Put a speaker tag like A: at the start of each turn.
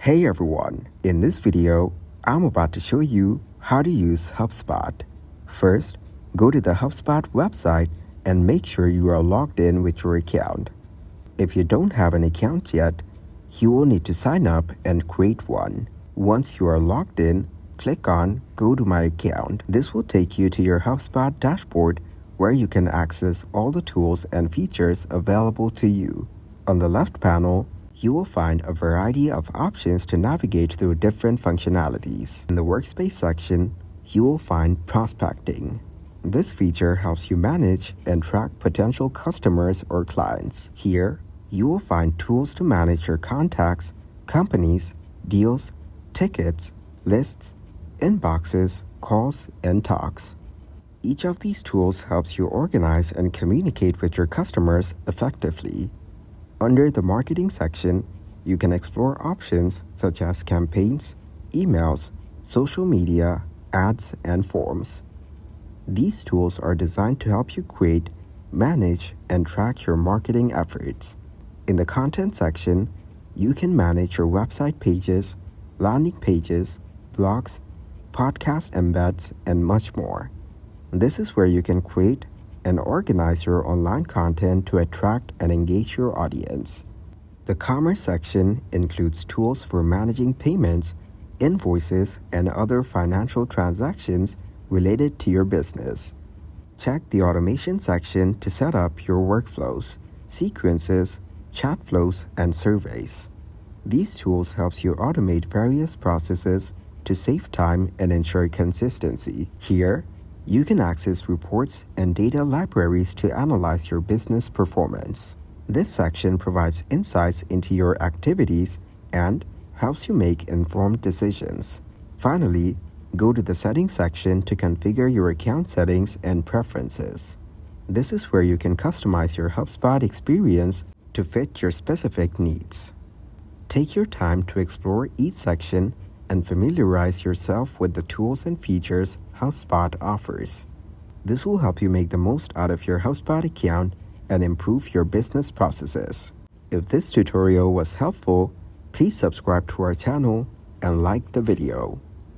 A: Hey everyone, in this video, I'm about to show you how to use HubSpot. First, go to the HubSpot website and make sure you are logged in with your account. If you don't have an account yet, you will need to sign up and create one. Once you are logged in, click on Go to My Account. This will take you to your HubSpot dashboard where you can access all the tools and features available to you. On the left panel, you will find a variety of options to navigate through different functionalities. In the Workspace section, you will find Prospecting. This feature helps you manage and track potential customers or clients. Here, you will find tools to manage your contacts, companies, deals, tickets, lists, inboxes, calls, and talks. Each of these tools helps you organize and communicate with your customers effectively. Under the Marketing section, you can explore options such as campaigns, emails, social media, ads, and forms. These tools are designed to help you create, manage, and track your marketing efforts. In the Content section, you can manage your website pages, landing pages, blogs, podcast embeds, and much more. This is where you can create and organize your online content to attract and engage your audience. The Commerce section includes tools for managing payments, invoices, and other financial transactions related to your business. Check the Automation section to set up your workflows, sequences, chat flows, and surveys. These tools help you automate various processes to save time and ensure consistency. Here, you can access reports and data libraries to analyze your business performance. This section provides insights into your activities and helps you make informed decisions. Finally, go to the Settings section to configure your account settings and preferences. This is where you can customize your HubSpot experience to fit your specific needs. Take your time to explore each section and familiarize yourself with the tools and features HubSpot offers. This will help you make the most out of your HubSpot account and improve your business processes. If this tutorial was helpful, please subscribe to our channel and like the video.